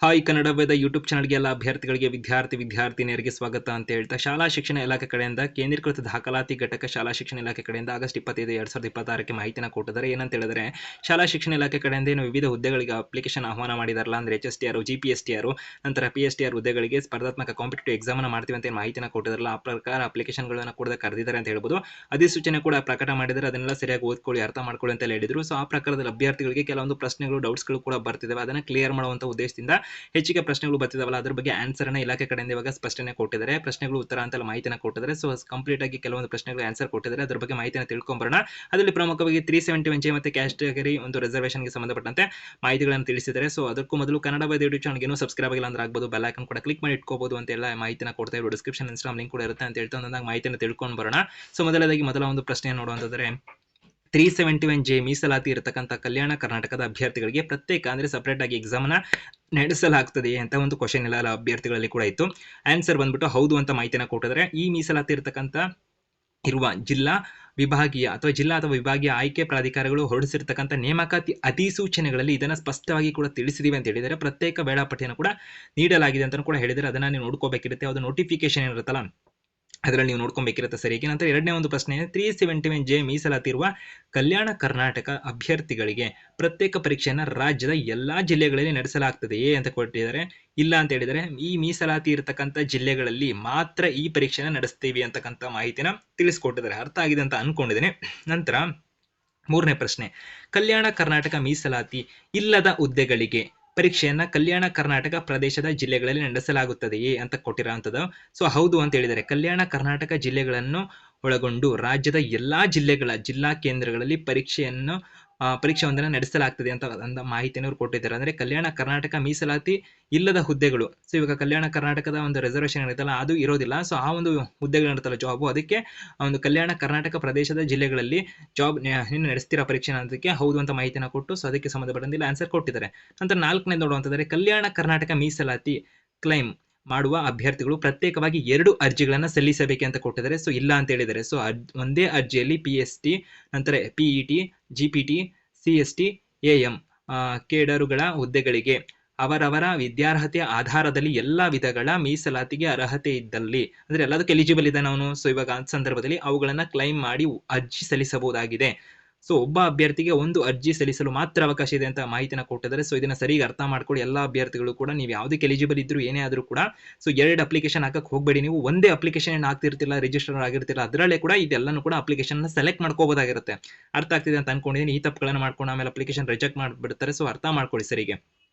Hi Kannada ವೇದ YouTube ಚಾನಲ್ಗೆ ಎಲ್ಲ ಅಭ್ಯರ್ಥಿಗಳಿಗೆ ವಿದ್ಯಾರ್ಥಿನಿಯರಿಗೆ ಸ್ವಾಗತ ಅಂತ ಹೇಳ್ತಾ ಶಾಲಾ ಶಿಕ್ಷಣ ಇಲಾಖೆ ಕಡೆಯಿಂದ ಕೇಂದ್ರೀಕೃತ ದಾಖಲಾತಿ ಘಟಕ ಶಾಲಾ ಶಿಕ್ಷಣ ಇಲಾಖೆ ಕಡೆಯಿಂದ ಆಗಸ್ಟ್ 25, 2026ಕ್ಕೆ ಮಾಹಿತಿನ ಕೊಟ್ಟಿದ್ದಾರೆ. ಏನಂತ ಹೇಳಿದ್ರೆ ಶಾಲಾ ಶಿಕ್ಷಣ ಇಲಾಖೆ ಕಡೆಯಿಂದ ಏನು ವಿವಿಧ ಹುದ್ದೆಗಳಿಗೆ ಅಪ್ಲಿಕೇಶನ್ ಆಹ್ವಾನ ಮಾಡಿದಾರಲ್ಲ, ಅಂದ್ರೆ HSTR, GPSTR, ನಂತರ PSTR ಹುದ್ದೆಗಳಿಗೆ ಸ್ಪರ್ಧಾತ್ಮಕ ಕಾಂಪಿಟೇಟಿವ್ ಎಕ್ಸಾಮ್ ಅನ್ನು ಮಾಡ್ತೀವಿ ಅಂತ ಮಾಹಿತಿನ ಕೊಟ್ಟಿದಾರಲ್ಲ, ಆ ಪ್ರಕಾರ ಅಪ್ಲಿಕೇಶನ್ಗಳನ್ನು ಕೂಡ ಕರೆದಿದ್ದಾರೆ ಅಂತ ಹೇಳ್ಬೋದು. ಅಧಿಸೂಚನೆ ಕೂಡ ಪ್ರಕಟ ಮಾಡಿದರೆ ಅದನ್ನೆಲ್ಲ ಸರಿಯಾಗಿ ಓದ್ಕೊಳ್ಳಿ, ಅರ್ಥ ಮಾಡ್ಕೊಳ್ಳಿ ಅಂತ ಹೇಳಿದ್ರು. ಸೊ ಆ ಪ್ರಕಾರದಲ್ಲಿ ಅಭ್ಯರ್ಥಿಗಳಿಗೆ ಕೆಲವೊಂದು ಪ್ರಶ್ನೆಗಳು, ಡೌಟ್ಸ್ಗಳು ಕೂಡ ಬರ್ತಿದ್ದಾವೆ. ಅದನ್ನ ಕ್ಲಿಯರ್ ಮಾಡುವಂತ ಉದ್ದೇಶದಿಂದ ಹೆಚ್ಚಿಗೆ ಪ್ರಶ್ನೆಗಳು ಬರ್ತಿದಾವಲ್ಲ, ಅದ್ರ ಬಗ್ಗೆ ಆನ್ಸರ್ ಅನ್ನ ಇಲಾಖೆ ಕಡೆಯಿಂದ ಇವಾಗ ಸ್ಪಷ್ಟನೆ ಕೊಟ್ಟಿದ್ದಾರೆ. ಪ್ರಶ್ನೆಗಳು ಉತ್ತರ ಅಂತ ಮಾಹಿತಿನ ಕೊಟ್ಟಿದ್ದಾರೆ. ಸೊ ಕಂಪ್ಲೀಟ್ ಆಗಿ ಕೆಲವೊಂದು ಪ್ರಶ್ನೆಗಳು ಆನ್ಸರ್ ಕೊಟ್ಟಿದ್ದಾರೆ. ಅದ್ರ ಬಗ್ಗೆ ಮಾಹಿತಿನ ತಿಳ್ಕೊಂಬರೋಣ. ಅದರಲ್ಲಿ ಪ್ರಮುಖವಾಗಿ 371J ಮತ್ತೆ ಕ್ಯಾಟಗರಿ ಒಂದು ರಿಸರ್ವೇಷನ್ ಗೆ ಸಂಬಂಧಪಟ್ಟಂತೆ ಮಾಹಿತಿಗಳನ್ನು ತಿಳಿಸಿದ್ದಾರೆ. ಸೊ ಅದಕ್ಕೂ ಮೊದಲು ಕನ್ನಡ ವೇದ ಯೂಟ್ಯೂಬ್ ಚಾನಲ್ಗೆ ಇನ್ನೂ ಸಬ್ಸ್ಕ್ರೈಬ್ ಆಗಿಲ್ಲ ಅಂದ್ರೆ ಆಗ್ಬೋದು, ಬೆಲ್ ಐಕಾನ್ ಕೂಡ ಕ್ಲಿಕ್ ಮಾಡಿ ಇಟ್ಕೋಬಹುದು ಅಂತ ಎಲ್ಲ ಮಾಹಿತಿನ ಕೊಡ್ತಾ ಇರೋ ಡಿಸ್ಕ್ರಿಪ್ಷನ್ ಇನ್ಸ್ಟಾಗ್ರಾಮ್ ಲಿಂಕ್ ಕೂಡ ಇರುತ್ತೆ ಅಂತ ಹೇಳ್ತಾ ಒಂದೊಂದಾಗಿ ಮಾಹಿತಿನ ತಿಳ್ಕೊಂಡು ಬರೋಣ. ಸೊ ಮೊದಲ ಒಂದು ಪ್ರಶ್ನೆ ನೋಡುವಂತಂದ್ರೆ 371J ಮೀಸಲಾತಿ ಇರತಕ್ಕಂಥ ಕಲ್ಯಾಣ ಕರ್ನಾಟಕದ ಅಭ್ಯರ್ಥಿಗಳಿಗೆ ಪ್ರತ್ಯೇಕ ಅಂದ್ರೆ ಸಪರೇಟ್ ಆಗಿ ಎಕ್ಸಾಮ್ ನ ನಡೆಸಲಾಗ್ತದೆ ಅಂತ ಒಂದು ಕ್ವಶನ್ ಇಲ್ಲ ಅಭ್ಯರ್ಥಿಗಳಲ್ಲಿ ಕೂಡ ಇತ್ತು. ಆನ್ಸರ್ ಬಂದ್ಬಿಟ್ಟು ಹೌದು ಅಂತ ಮಾಹಿತಿನ ಕೊಟ್ಟಿದ್ದಾರೆ. ಈ ಮೀಸಲಾತಿ ಇರುವ ಜಿಲ್ಲಾ ವಿಭಾಗೀಯ ಆಯ್ಕೆ ಪ್ರಾಧಿಕಾರಗಳು ಹೊರಡಿಸಿರ್ತಕ್ಕಂಥ ನೇಮಕಾತಿ ಅಧಿಸೂಚನೆಗಳಲ್ಲಿ ಇದನ್ನ ಸ್ಪಷ್ಟವಾಗಿ ಕೂಡ ತಿಳಿಸಿದೀವಿ ಅಂತ ಹೇಳಿದರೆ. ಪ್ರತ್ಯೇಕ ವೇಳಾಪಟ್ಟಿಯನ್ನು ಕೂಡ ನೀಡಲಾಗಿದೆ ಅಂತ ಕೂಡ ಹೇಳಿದರೆ. ಅದನ್ನ ನೀವು ನೋಡ್ಕೋಬೇಕಿರುತ್ತೆ. ಅದು ನೋಟಿಫಿಕೇಶನ್ ಇರುತ್ತಲ್ಲ, ಅದರಲ್ಲಿ ನೀವು ನೋಡ್ಕೊಬೇಕಿರುತ್ತೆ ಸರಿಯಾಗಿ. ನಂತರ ಎರಡನೇ ಒಂದು ಪ್ರಶ್ನೆ, 371J ಮೀಸಲಾತಿ ಇರುವ ಕಲ್ಯಾಣ ಕರ್ನಾಟಕ ಅಭ್ಯರ್ಥಿಗಳಿಗೆ ಪ್ರತ್ಯೇಕ ಪರೀಕ್ಷೆಯನ್ನು ರಾಜ್ಯದ ಎಲ್ಲಾ ಜಿಲ್ಲೆಗಳಲ್ಲಿ ನಡೆಸಲಾಗ್ತದೆಯೇ ಅಂತ ಕೊಟ್ಟಿದ್ದಾರೆ. ಇಲ್ಲ ಅಂತ ಹೇಳಿದರೆ ಈ ಮೀಸಲಾತಿ ಇರತಕ್ಕಂಥ ಜಿಲ್ಲೆಗಳಲ್ಲಿ ಮಾತ್ರ ಈ ಪರೀಕ್ಷೆನ ನಡೆಸ್ತೀವಿ ಅಂತಕ್ಕಂಥ ಮಾಹಿತಿನ ತಿಳಿಸ್ಕೊಟ್ಟಿದ್ದಾರೆ. ಅರ್ಥ ಆಗಿದೆ ಅಂತ ಅನ್ಕೊಂಡಿದ್ದೇನೆ. ನಂತರ ಮೂರನೇ ಪ್ರಶ್ನೆ, ಕಲ್ಯಾಣ ಕರ್ನಾಟಕ ಮೀಸಲಾತಿ ಇಲ್ಲದ ಹುದ್ದೆಗಳಿಗೆ ಪರೀಕ್ಷೆಯನ್ನ ಕಲ್ಯಾಣ ಕರ್ನಾಟಕ ಪ್ರದೇಶದ ಜಿಲ್ಲೆಗಳಲ್ಲಿ ನಡೆಸಲಾಗುತ್ತದೆಯೇ ಅಂತ ಕೊಟ್ಟಿರೋಂಥದ್ದು. ಸೊ ಹೌದು ಅಂತ ಹೇಳಿದರೆ ಕಲ್ಯಾಣ ಕರ್ನಾಟಕ ಜಿಲ್ಲೆಗಳನ್ನು ಒಳಗೊಂಡು ರಾಜ್ಯದ ಎಲ್ಲಾ ಜಿಲ್ಲಾ ಕೇಂದ್ರಗಳಲ್ಲಿ ಪರೀಕ್ಷೆ ಒಂದನ್ನು ನಡೆಸಲಾಗ್ತದೆ ಅಂತ ಮಾಹಿತಿಯನ್ನು ಕೊಟ್ಟಿದ್ದಾರೆ. ಅಂದ್ರೆ ಕಲ್ಯಾಣ ಕರ್ನಾಟಕ ಮೀಸಲಾತಿ ಇಲ್ಲದ ಹುದ್ದೆಗಳು, ಸೊ ಇವಾಗ ಕಲ್ಯಾಣ ಕರ್ನಾಟಕದ ಒಂದು ರಿಸರ್ವೇಷನ್ ಇರುತ್ತಲ್ಲ ಅದು ಇರೋದಿಲ್ಲ. ಸೊ ಆ ಒಂದು ಹುದ್ದೆಗಳಿರುತ್ತಲ್ಲ ಜಾಬ್, ಅದಕ್ಕೆ ಒಂದು ಕಲ್ಯಾಣ ಕರ್ನಾಟಕ ಪ್ರದೇಶದ ಜಿಲ್ಲೆಗಳಲ್ಲಿ ಜಾಬ್ ನಡೆಸ್ತಿರೋ ಪರೀಕ್ಷೆ ಅನ್ನೋದಕ್ಕೆ ಹೌದು ಅಂತ ಮಾಹಿತಿನ ಕೊಟ್ಟು, ಸೊ ಅದಕ್ಕೆ ಸಂಬಂಧಪಟ್ಟಂತೆ ಆನ್ಸರ್ ಕೊಟ್ಟಿದ್ದಾರೆ. ನಂತರ ನಾಲ್ಕನೇ ನೋಡುವಂತಂದ್ರೆ ಕಲ್ಯಾಣ ಕರ್ನಾಟಕ ಮೀಸಲಾತಿ ಕ್ಲೈಮ್ ಮಾಡುವ ಅಭ್ಯರ್ಥಿಗಳು ಪ್ರತ್ಯೇಕವಾಗಿ 2 ಅರ್ಜಿಗಳನ್ನ ಸಲ್ಲಿಸಬೇಕೆ ಅಂತ ಕೊಟ್ಟಿದ್ದಾರೆ. ಸೊ ಇಲ್ಲ ಅಂತ ಹೇಳಿದ್ದಾರೆ. ಸೊ ಒಂದೇ ಅರ್ಜಿಯಲ್ಲಿ PST, ನಂತರ PET, GPT, CST, AM ಕೇಡರುಗಳ ಹುದ್ದೆಗಳಿಗೆ ಅವರವರ ವಿದ್ಯಾರ್ಹತೆಯ ಆಧಾರದಲ್ಲಿ ಎಲ್ಲಾ ವಿಧಗಳ ಮೀಸಲಾತಿಗೆ ಅರ್ಹತೆ ಇದ್ದಲ್ಲಿ, ಅಂದ್ರೆ ಎಲ್ಲದಕ್ಕೂ ಎಲಿಜಿಬಲ್ ಇದ್ದಾನೆ ಅವನು, ಸೊ ಇವಾಗ ಆ ಸಂದರ್ಭದಲ್ಲಿ ಅವುಗಳನ್ನ ಕ್ಲೈಮ್ ಮಾಡಿ ಅರ್ಜಿ ಸಲ್ಲಿಸಬಹುದಾಗಿದೆ. ಸೊ ಒಬ್ಬ ಅಭ್ಯರ್ಥಿಗೆ ಒಂದು ಅರ್ಜಿ ಸಲ್ಲಿಸಲು ಮಾತ್ರ ಅವಕಾಶ ಇದೆ ಅಂತ ಮಾಹಿತಿನ ಕೊಟ್ಟಿದ್ದಾರೆ. ಸೊ ಇದನ್ನ ಸರಿಯಾಗಿ ಅರ್ಥ ಮಾಡ್ಕೊಳ್ಳಿ. ಎಲ್ಲ ಅಭ್ಯರ್ಥಿಗಳು ಕೂಡ ನೀವು ಯಾವುದಕ್ಕೆ ಎಲಿಜಿಬಲ್ ಇದ್ರು ಏನೇ ಆದ್ರೂ ಕೂಡ ಸೊ 2 ಅಪ್ಲಿಕೇಶನ್ ಹಾಕಕ್ಕೆ ಹೋಗಬೇಡಿ. ನೀವು ಒಂದೇ ಅಪ್ಲಿಕೇಶನ್ ಹಾಕ್ತಿರ್ತಿಲ್ಲ, ರಿಜಿಸ್ಟರ್ ಆಗಿರ್ತಿಲ್ಲ, ಅದರಲ್ಲೇ ಕೂಡ ಇದೆಲ್ಲನೂ ಕೂಡ ಅಪ್ಲಿಕೇಶನ್ ಸೆಲೆಕ್ಟ್ ಮಾಡ್ಕೋಬಹುದಾಗಿರುತ್ತೆ. ಅರ್ಥ ಆಗ್ತಿದೆ ಅಂತ ಅನ್ಕೊಂಡಿದ್ದೀನಿ. ಈ ತಪ್ಪುಗಳನ್ನು ಮಾಡ್ಕೊಂಡು ಆಮೇಲೆ ಅಪ್ಲಿಕೇಶನ್ ರಿಜೆಕ್ಟ್ ಮಾಡಿಬಿಡ್ತಾರೆ. ಸೊ ಅರ್ಥ ಮಾಡ್ಕೊಳ್ಳಿ ಸರಿಗೆ.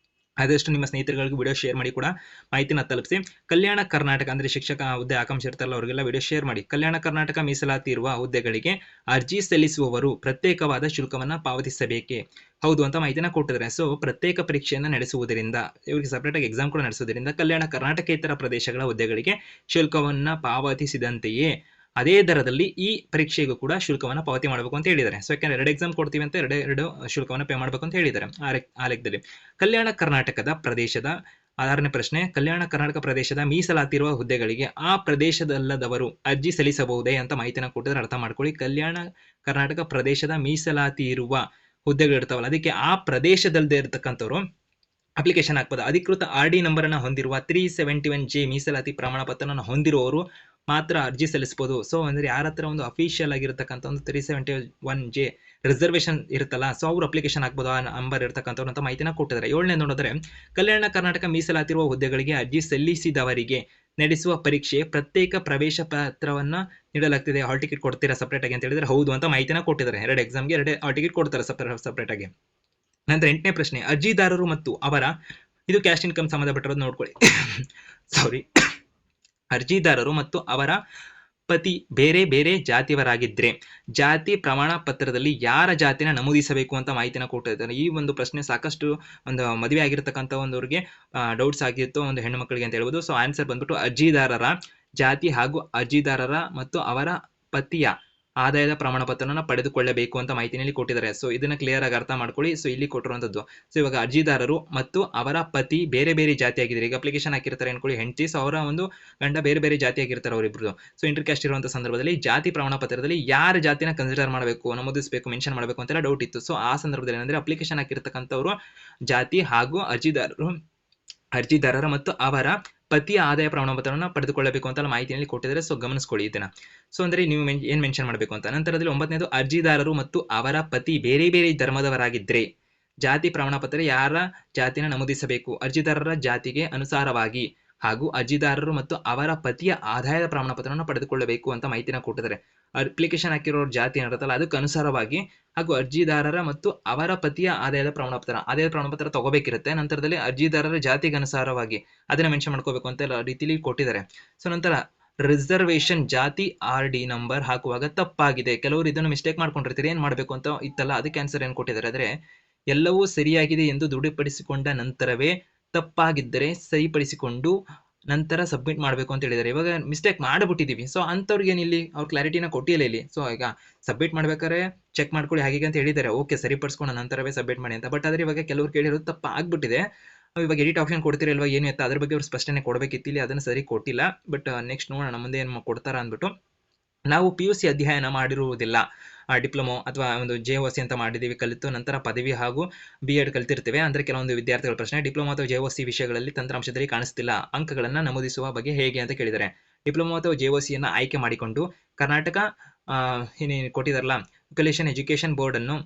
ಆದಷ್ಟು ನಿಮ್ಮ ಸ್ನೇಹಿತರುಗಳಿಗೆ ವಿಡಿಯೋ ಶೇರ್ ಮಾಡಿ ಕೂಡ ಮಾಹಿತಿನ ತಲುಪಿಸಿ. ಕಲ್ಯಾಣ ಕರ್ನಾಟಕ ಅಂದ್ರೆ ಶಿಕ್ಷಕ ಹುದ್ದೆ ಆಕಾಂಕ್ಷಿ ಇರ್ತಾರಲ್ಲ ಅವರಿಗೆಲ್ಲ ವಿಡಿಯೋ ಶೇರ್ ಮಾಡಿ. ಕಲ್ಯಾಣ ಕರ್ನಾಟಕ ಮೀಸಲಾತಿ ಇರುವ ಹುದ್ದೆಗಳಿಗೆ ಅರ್ಜಿ ಸಲ್ಲಿಸುವವರು ಪ್ರತ್ಯೇಕವಾದ ಶುಲ್ಕವನ್ನ ಪಾವತಿಸಬೇಕೆ? ಹೌದು ಅಂತ ಮಾಹಿತಿನ ಕೊಟ್ಟಿದ್ದಾರೆ. ಸೊ ಪ್ರತ್ಯೇಕ ಪರೀಕ್ಷೆಯನ್ನ ನಡೆಸುವುದರಿಂದ, ಇವರಿಗೆ ಸಪರೇಟ್ ಆಗಿ ಎಕ್ಸಾಮ್ ಕೂಡ ನಡೆಸುವುದರಿಂದ ಕಲ್ಯಾಣ ಕರ್ನಾಟಕೇತರ ಪ್ರದೇಶಗಳ ಹುದ್ದೆಗಳಿಗೆ ಶುಲ್ಕವನ್ನ ಪಾವತಿಸಿದಂತೆಯೇ ಅದೇ ದರದಲ್ಲಿ ಈ ಪರೀಕ್ಷೆಗೂ ಕೂಡ ಶುಲ್ಕವನ್ನ ಪಾವತಿ ಮಾಡಬೇಕು ಅಂತ ಹೇಳಿದ್ದಾರೆ. ಸೊ ಯಾಕಂದ್ರೆ 2 ಎಕ್ಸಾಮ್ ಕೊಡ್ತೀವಿ ಅಂತ ಎರಡು ಶುಲ್ಕವನ್ನ ಪೇ ಮಾಡಬೇಕು ಅಂತ ಹೇಳಿದ್ದಾರೆ ಆ ಲೆಕ್ಕದಲ್ಲಿ. ಕಲ್ಯಾಣ ಕರ್ನಾಟಕದ ಪ್ರದೇಶದ 6ನೇ ಪ್ರಶ್ನೆ, ಕಲ್ಯಾಣ ಕರ್ನಾಟಕ ಪ್ರದೇಶದ ಮೀಸಲಾತಿ ಇರುವ ಹುದ್ದೆಗಳಿಗೆ ಆ ಪ್ರದೇಶದಲ್ಲದವರು ಅರ್ಜಿ ಸಲ್ಲಿಸಬಹುದೇ ಅಂತ ಮಾಹಿತಿನ ಕೊಟ್ಟಿದ್ರೆ ಅರ್ಥ ಮಾಡ್ಕೊಳ್ಳಿ. ಕಲ್ಯಾಣ ಕರ್ನಾಟಕ ಪ್ರದೇಶದ ಮೀಸಲಾತಿ ಇರುವ ಹುದ್ದೆಗಳು ಇರ್ತಾವಲ್ಲ, ಅದಕ್ಕೆ ಆ ಪ್ರದೇಶದಲ್ಲದೆ ಇರತಕ್ಕಂಥವ್ರು ಅಪ್ಲಿಕೇಶನ್ ಹಾಕ್ಬೋದು. ಅಧಿಕೃತ RD ನಂಬರ್ ಅನ್ನ ಹೊಂದಿರುವ 371J ಮೀಸಲಾತಿ ಪ್ರಮಾಣ ಪತ್ರವನ್ನು ಹೊಂದಿರುವವರು ಮಾತ್ರ ಅರ್ಜಿ ಸಲ್ಲಿಸಬಹುದು. ಸೊ ಅಂದ್ರೆ ಯಾರ ಹತ್ರ ಒಂದು ಅಫಿಷಿಯಲ್ ಆಗಿರತಕ್ಕಂಥ ಒಂದು 371J ರಿಸರ್ವೇಷನ್ ಇರುತ್ತಲ್ಲ, ಸೊ ಅವ್ರು ಅಪ್ಲಿಕೇಶನ್ ಹಾಕ್ಬೋದು. ಆ ನಂಬರ್ ಇರತಕ್ಕಂಥವ್ರು ಅಂತ ಮಾಹಿತಿನ ಕೊಟ್ಟಿದ್ದಾರೆ. 7ನೇ ನೋಡಿದ್ರೆ ಕಲ್ಯಾಣ ಕರ್ನಾಟಕ ಮೀಸಲಾತಿ ಇರುವ ಹುದ್ದೆಗಳಿಗೆ ಅರ್ಜಿ ಸಲ್ಲಿಸಿದವರಿಗೆ ನಡೆಸುವ ಪರೀಕ್ಷೆ ಪ್ರತ್ಯೇಕ ಪ್ರವೇಶ ಪತ್ರವನ್ನ ನೀಡಲಾಗ್ತಿದೆ. ಹಾಲ್ ಟಿಕೆಟ್ ಕೊಡ್ತೀರಾ ಸಪರೇಟ್ ಆಗಿ ಅಂತ ಹೇಳಿದ್ರೆ ಹೌದು ಅಂತ ಮಾಹಿತಿನ ಕೊಟ್ಟಿದ್ದಾರೆ. 2 ಎಕ್ಸಾಮ್ಗೆ 2 ಹಾಲ್ ಟಿಕೆಟ್ ಕೊಡ್ತಾರೆ ಸಪರೇಟ್ ಆಗಿ. ನಂತರ 8ನೇ ಪ್ರಶ್ನೆ, ಅರ್ಜಿದಾರರು ಮತ್ತು ಅವರ, ಇದು ಕ್ಯಾಸ್ಟ್ ಇನ್ಕಮ್ ಸಂಬಂಧಪಟ್ಟಿರೋದು ನೋಡ್ಕೊಳ್ಳಿ ಸಾರಿ, ಅರ್ಜಿದಾರರು ಮತ್ತು ಅವರ ಪತಿ ಬೇರೆ ಬೇರೆ ಜಾತಿಯವರಾಗಿದ್ರೆ ಜಾತಿ ಪ್ರಮಾಣ ಪತ್ರದಲ್ಲಿ ಯಾರ ಜಾತಿನ ನಮೂದಿಸಬೇಕು ಅಂತ ಮಾಹಿತಿನ ಕೊಟ್ಟಿದ್ದಾರೆ. ಈ ಒಂದು ಪ್ರಶ್ನೆ ಸಾಕಷ್ಟು ಒಂದು ಮದುವೆ ಆಗಿರ್ತಕ್ಕಂಥ ಒಂದವ್ರಿಗೆ ಡೌಟ್ಸ್ ಆಗಿತ್ತು, ಒಂದು ಹೆಣ್ಣು ಮಕ್ಕಳಿಗೆ ಅಂತ ಹೇಳ್ಬೋದು. ಸೊ ಆನ್ಸರ್ ಬಂದ್ಬಿಟ್ಟು ಅರ್ಜಿದಾರರ ಜಾತಿ ಹಾಗೂ ಅರ್ಜಿದಾರರ ಮತ್ತು ಅವರ ಪತಿಯ ಆದಾಯದ ಪ್ರಮಾಣ ಪತ್ರವನ್ನು ಪಡೆದುಕೊಳ್ಳಬೇಕು ಅಂತ ಮಾಹಿತಿನಲ್ಲಿ ಕೊಟ್ಟಿದ್ದಾರೆ. ಸೊ ಇದನ್ನ ಕ್ಲಿಯರ್ ಆಗಿ ಅರ್ಥ ಮಾಡ್ಕೊಳ್ಳಿ. ಸೊ ಇಲ್ಲಿ ಕೊಟ್ಟಿರುವಂತದ್ದು, ಸೊ ಇವಾಗ ಅರ್ಜಿದಾರರು ಮತ್ತು ಅವರ ಪತಿ ಬೇರೆ ಬೇರೆ ಜಾತಿ ಆಗಿದ್ದಾರೆ. ಈಗ ಅಪ್ಲಿಕೇಶನ್ ಹಾಕಿರ್ತಾರೆ ಅನ್ಕೊಳ್ಳಿ ಹೆಂಡತಿ, ಸೊ ಅವರ ಒಂದು ಗಂಡ ಬೇರೆ ಬೇರೆ ಜಾತಿ ಆಗಿರ್ತಾರೆ ಅವರಿಬ್ರು. ಸೊ ಇಂಟರ್ ಕ್ಯಾಸ್ಟ್ ಇರುವಂತಹ ಸಂದರ್ಭದಲ್ಲಿ ಜಾತಿ ಪ್ರಮಾಣ ಪತ್ರದಲ್ಲಿ ಯಾರ ಜಾತಿನ ಕನ್ಸಿಡರ್ ಮಾಡಬೇಕು, ನಮೂದಿಸಬೇಕು, ಮೆನ್ಷನ್ ಮಾಡಬೇಕು ಅಂತೆಲ್ಲ ಡೌಟ್ ಇತ್ತು. ಸೊ ಆ ಸಂದರ್ಭದಲ್ಲಿ ಏನಂದ್ರೆ ಅಪ್ಲಿಕೇಶನ್ ಹಾಕಿರ್ತಕ್ಕಂಥವ್ರು ಜಾತಿ ಹಾಗೂ ಅರ್ಜಿದಾರರು ಅರ್ಜಿದಾರರ ಮತ್ತು ಅವರ ಪತಿಯ ಆದಾಯ ಪ್ರಮಾಣಪತ್ರವನ್ನು ಪಡೆದುಕೊಳ್ಳಬೇಕು ಅಂತ ಮಾಹಿತಿಯಲ್ಲಿ ಕೊಟ್ಟಿದ್ದಾರೆ. ಸೊ ಗಮನಿಸ್ಕೊಳ್ಳಿ ಇದನ್ನ. ಸೊ ಅಂದ್ರೆ ನೀವು ಏನ್ ಮೆನ್ಷನ್ ಮಾಡಬೇಕು ಅಂತ. ನಂತರದಲ್ಲಿ 9ನೇದು ಅರ್ಜಿದಾರರು ಮತ್ತು ಅವರ ಪತಿ ಬೇರೆ ಬೇರೆ ಧರ್ಮದವರಾಗಿದ್ರೆ ಜಾತಿ ಪ್ರಮಾಣಪತ್ರ ಯಾರ ಜಾತಿನ ನಮೂದಿಸಬೇಕು. ಅರ್ಜಿದಾರರ ಜಾತಿಗೆ ಅನುಸಾರವಾಗಿ ಹಾಗೂ ಅರ್ಜಿದಾರರು ಮತ್ತು ಅವರ ಪತಿಯ ಆದಾಯದ ಪ್ರಮಾಣಪತ್ರವನ್ನು ಪಡೆದುಕೊಳ್ಳಬೇಕು ಅಂತ ಮಾಹಿತಿನ ಕೊಟ್ಟಿದ್ದಾರೆ. ಅಪ್ಲಿಕೇಶನ್ ಹಾಕಿರೋ ಜಾತಿ ಏನಿರುತ್ತಲ್ಲ ಅದಕ್ಕೆ ಅನುಸಾರವಾಗಿ ಹಾಗೂ ಅರ್ಜಿದಾರರ ಮತ್ತು ಅವರ ಪತಿಯ ಆದಾಯದ ಪ್ರಮಾಣಪತ್ರ ತಗೋಬೇಕಿರುತ್ತೆ. ನಂತರದಲ್ಲಿ ಅರ್ಜಿದಾರರ ಜಾತಿಗೆ ಅನುಸಾರವಾಗಿ ಅದನ್ನ ಮೆನ್ಷನ್ ಮಾಡ್ಕೋಬೇಕು ಅಂತ ರೀತಿಲಿ ಕೊಟ್ಟಿದ್ದಾರೆ. ಸೊ ನಂತರ ರಿಸರ್ವೇಶನ್ ಜಾತಿ RD ನಂಬರ್ ಹಾಕುವಾಗ ತಪ್ಪಾಗಿದೆ. ಕೆಲವರು ಇದನ್ನು ಮಿಸ್ಟೇಕ್ ಮಾಡ್ಕೊಂಡಿರ್ತೀರಿ, ಏನ್ ಮಾಡ್ಬೇಕು ಅಂತ ಇತ್ತಲ್ಲ, ಅದಕ್ಕೆ ಆನ್ಸರ್ ಏನ್ ಕೊಟ್ಟಿದ್ದಾರೆ ಅಂದ್ರೆ ಎಲ್ಲವೂ ಸರಿಯಾಗಿದೆ ಎಂದು ದೃಢಪಡಿಸಿಕೊಂಡ ನಂತರವೇ ತಪ್ಪಾಗಿದ್ದರೆ ಸರಿಪಡಿಸಿಕೊಂಡು ನಂತರ ಸಬ್ಮಿಟ್ ಮಾಡಬೇಕು ಅಂತ ಹೇಳಿದ್ದಾರೆ. ಇವಾಗ ಮಿಸ್ಟೇಕ್ ಮಾಡಿಬಿಟ್ಟಿದೀವಿ, ಸೊ ಅಂಥವ್ರಿಗೆ ಏನಿಲ್ಲಿ ಅವ್ರ ಕ್ಲಾರಿಟಿನ ಕೊಟ್ಟಿಲ್ಲ ಇಲ್ಲಿ. ಸೊ ಈಗ ಸಬ್ಮಿಟ್ ಮಾಡ್ಬೇಕಾದ್ರೆ ಚೆಕ್ ಮಾಡ್ಕೊಳ್ಳಿ ಹಾಗೆ ಅಂತ ಹೇಳಿದ್ದಾರೆ. ಓಕೆ, ಸರಿಪಡಿಸ್ಕೊಂಡು ನಂತರವೇ ಸಬ್ಮಿಟ್ ಮಾಡಿ ಅಂತ. ಬಟ್ ಆದ್ರೆ ಇವಾಗ ಕೆಲವರು ಕೇಳಿರೋದು ತಪ್ಪ ಆಗ್ಬಿಟ್ಟಿದೆ. ಇವಾಗ ಎಡಿಟ್ ಆಪ್ಷನ್ ಕೊಡ್ತಿರಲ್ವಾ ಏನು ಎತ್ತ ಅದ್ರ ಬಗ್ಗೆ ಅವ್ರು ಸ್ಪಷ್ಟನೆ ಕೊಡಬೇಕಿತ್ತು, ಇಲ್ಲಿ ಅದನ್ನು ಸರಿ ಕೊಟ್ಟಿಲ್ಲ. ಬಟ್ ನೆಕ್ಸ್ಟ್ ನೋಡೋಣ ಮುಂದೆ ಏನು ಕೊಡ್ತಾರ ಅಂದ್ಬಿಟ್ಟು. ನಾವು PUC ಅಧ್ಯಯನ ಮಾಡಿರುವುದಿಲ್ಲ, ಡಿಪ್ಲೊಮೊ ಅಥವಾ ಒಂದು JOC ಅಂತ ಮಾಡಿದ್ದೀವಿ, ಕಲಿತು ನಂತರ ಪದವಿ ಹಾಗೂ B.Ed ಕಲಿತಿರ್ತೇವೆ. ಅಂದರೆ ಕೆಲವೊಂದು ವಿದ್ಯಾರ್ಥಿಗಳ ಪ್ರಶ್ನೆ, ಡಿಪ್ಲೊಮೊ ಅಥವಾ JOC ವಿಷಯಗಳಲ್ಲಿ ತಂತ್ರಾಂಶದಲ್ಲಿ ಕಾಣಿಸ್ತಿಲ್ಲ, ಅಂಕಗಳನ್ನು ನಮೂದಿಸುವ ಬಗ್ಗೆ ಹೇಗೆ ಅಂತ ಕೇಳಿದ್ದಾರೆ. ಡಿಪ್ಲೊಮೊ ಅಥವಾ JOCಯನ್ನು ಆಯ್ಕೆ ಮಾಡಿಕೊಂಡು ಕರ್ನಾಟಕ ಏನೇನು ಕೊಟ್ಟಿದಾರಲ್ಲ ವೊಕೇಶನಲ್ ಎಜುಕೇಷನ್ ಬೋರ್ಡ್ ಅನ್ನು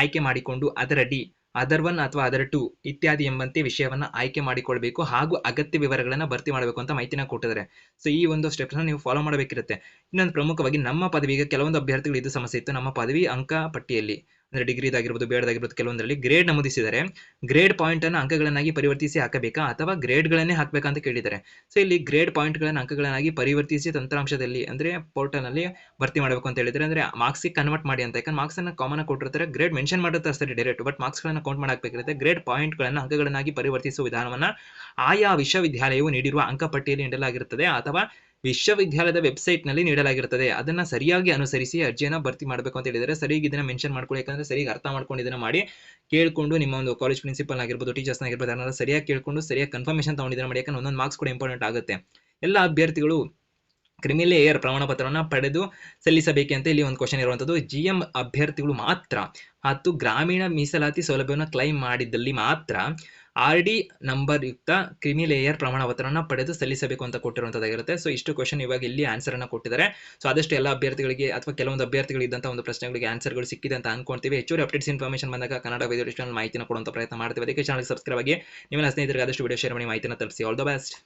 ಆಯ್ಕೆ ಮಾಡಿಕೊಂಡು ಅದರಡಿ ಅದರ್ 1 ಅಥವಾ ಅದರ್ 2 ಇತ್ಯಾದಿ ಎಂಬಂತೆ ವಿಷಯವನ್ನ ಆಯ್ಕೆ ಮಾಡಿಕೊಳ್ಬೇಕು ಹಾಗೂ ಅಗತ್ಯ ವಿವರಗಳನ್ನು ಭರ್ತಿ ಮಾಡಬೇಕು ಅಂತ ಮಾಹಿತಿನ ಕೊಟ್ಟಿದ್ದಾರೆ. ಸೊ ಈ ಒಂದು ಸ್ಟೆಪ್ಸ್ ನೀವು ಫಾಲೋ ಮಾಡಬೇಕಿರುತ್ತೆ. ಇನ್ನೊಂದು ಪ್ರಮುಖವಾಗಿ ನಮ್ಮ ಪದವಿಗೆ ಕೆಲವೊಂದು ಅಭ್ಯರ್ಥಿಗಳು ಇದು ಸಮಸ್ಯೆ ಇತ್ತು. ನಮ್ಮ ಪದವಿ ಅಂಕ ಪಟ್ಟಿಯಲ್ಲಿ ಅಂದ್ರೆ ಡಿಗ್ರಿದಾಗಿರ್ಬೋದು B.Ed ಕೆಲವೊಂದರಲ್ಲಿ ಗ್ರೇಡ್ ನಮೂದಿಸಿದರೆ ಗ್ರೇಡ್ ಪಾಯಿಂಟ್ ಅನ್ನು ಅಂಕಗಳನ್ನಾಗಿ ಪರಿವರ್ತಿಸಿ ಹಾಕಬೇಕಾ ಅಥವಾ ಗ್ರೇಡ್ಗಳನ್ನೇ ಹಾಕಬೇಕಾ ಅಂತ ಕೇಳಿದ್ದಾರೆ. ಸೊ ಇಲ್ಲಿ ಗ್ರೇಡ್ ಪಾಯಿಂಟ್ಗಳನ್ನು ಅಂಕಗಳನ್ನಾಗಿ ಪರಿವರ್ತಿಸಿ ತಂತ್ರಾಂಶದಲ್ಲಿ ಅಂದ್ರೆ ಪೋರ್ಟಲ್ ನಲ್ಲಿ ಭರ್ತಿ ಮಾಡಬೇಕು ಅಂತ ಹೇಳಿದ್ರೆ, ಅಂದ್ರೆ ಮಾರ್ಕ್ಸ್ ಕನ್ವರ್ಟ್ ಮಾಡಿ ಅಂತ. ಯಾಕಂದ್ರೆ ಮಾರ್ಕ್ಸ್ ಅನ್ನ ಕಾಮನ್ ಕೊಟ್ಟಿರ್ತಾರೆ, ಗ್ರೇಡ್ ಮೆನ್ಷನ್ ಮಾಡಿರ್ತಾರೆ ಸರಿ ಡೈರೆಕ್ಟ್, ಬಟ್ ಮಾರ್ಕ್ಸ್ ಗಳನ್ನ ಕೌಂಟ್ ಮಾಡಾಕಬೇಕಿರುತ್ತೆ. ಗ್ರೇಡ್ ಪಾಯಿಂಟ್ ಗಳನ್ನ ಅಂಕಗಳನ್ನಾಗಿ ಪರಿವರ್ತಿಸುವ ವಿಧಾನವನ್ನ ಆಯಾ ವಿಶ್ವವಿದ್ಯಾಲಯವು ನೀಡಿರುವ ಅಂಕಪಟ್ಟಿಯಲ್ಲಿ ನೀಡಲಾಗಿರುತ್ತದೆ ಅಥವಾ ವಿಶ್ವವಿದ್ಯಾಲಯದ ವೆಬ್ಸೈಟ್ ನಲ್ಲಿ ನೀಡಲಾಗಿರುತ್ತದೆ. ಅದನ್ನ ಸರಿಯಾಗಿ ಅನುಸರಿಸಿ ಅರ್ಜಿಯನ್ನ ಭರ್ತಿ ಮಾಡಬೇಕು ಅಂತ ಹೇಳಿದರೆ ಸರಿಯಾಗಿ ಇದನ್ನ ಮೆನ್ಷನ್ ಮಾಡ್ಕೊಳ್ಳಿ. ಯಾಕಂದ್ರೆ ಸರಿಯಾಗಿ ಅರ್ಥ ಮಾಡ್ಕೊಂಡು ಇದನ್ನ ಮಾಡಿ ಕೇಳ್ಕೊಂಡು ನಿಮ್ಮ ಒಂದು ಕಾಲೇಜ್ ಪ್ರಿನ್ಸಿಪಲ್ ಆಗಿರ್ಬೋದು, ಟೀಚರ್ಸ್ ಆಗಿರ್ಬೋದು, ಅದನ್ನ ಸರಿಯಾಗಿ ಕೇಳ್ಕೊಂಡು ಸರಿಯಾಗಿ ಕನ್ಫರ್ಮೇಶನ್ ತಗೊಂಡಿದ್ದನ್ನ ಮಾಡಿ. ಯಾಕಂದ್ರೆ ಒಂದೊಂದು ಮಾರ್ಕ್ಸ್ ಕೂಡ ಇಂಪಾರ್ಟೆಂಟ್ ಆಗುತ್ತೆ. ಎಲ್ಲ ಅಭ್ಯರ್ಥಿಗಳು ಕ್ರಿಮಿ ಲೇಯರ್ ಪ್ರಮಾಣ ಪತ್ರವನ್ನು ಪಡೆದು ಸಲ್ಲಿಸಬೇಕೆ ಅಂತ ಇಲ್ಲಿ ಒಂದು ಕ್ವಶನ್ ಇರುವಂತದ್ದು. GM ಅಭ್ಯರ್ಥಿಗಳು ಮಾತ್ರ ಮತ್ತು ಗ್ರಾಮೀಣ ಮೀಸಲಾತಿ ಸೌಲಭ್ಯವನ್ನು ಕ್ಲೈಮ್ ಮಾಡಿದ್ದಲ್ಲಿ ಮಾತ್ರ RD ನಂಬರ್ ಯುಕ್ತ ಕ್ರಿಮಿ ಲೇಯರ್ ಪ್ರಮಾಣ ಪತ್ರವನ್ನು ಪಡೆದು ಸಲ್ಲಿಸಬೇಕು ಅಂತ ಕೊಟ್ಟಿರುವಂತದ್ದಾಗಿರುತ್ತೆ. ಸೊ ಇಷ್ಟು ಕ್ವಶನ್ ಇವಾಗ ಇಲ್ಲಿ ಆನ್ಸರ್ ಅನ್ನ ಕೊಟ್ಟಿದ್ದಾರೆ. ಸೊ ಆದಷ್ಟು ಎಲ್ಲ ಅಭ್ಯರ್ಥಿಗಳಿಗೆ ಅಥವಾ ಕೆಲವೊಂದು ಅಭ್ಯರ್ಥಿಗಳು ಇದ್ದಂತ ಒಂದು ಪ್ರಶ್ನೆಗಳಿಗೆ ಆನ್ಸರ್ಗಳು ಸಿಕ್ಕಿದೆ ಅಂತ ಅನ್ಕೊಂತೀವಿ. ಹೆಚ್ಚುವರಿ ಅಪ್ಡೇಟ್ಸ್ ಇನ್ಫಾರ್ಮೇಷನ್ ಬಂದಾಗ ಕನ್ನಡ ವಿಡಿಯೋ ಚಾನಲ್ ಮಾಹಿತಿನ ಕೊಡುವಂತ ಪ್ರಯತ್ನ ಮಾಡ್ತೀವಿ. ಅದಕ್ಕೆ ಚಾನಲ್ ಸಬ್ಸ್ಕ್ರೈಬ್ ಆಗಿ ನಿಮ್ಮ ಸ್ನೇಹಿತರಿಗೆ ಆದಷ್ಟು ವಿಡಿಯೋ ಶೇರ್ ಮಾಡಿ ಮಾಹಿತಿನ ತಲುಪಿಸಿ. All the best.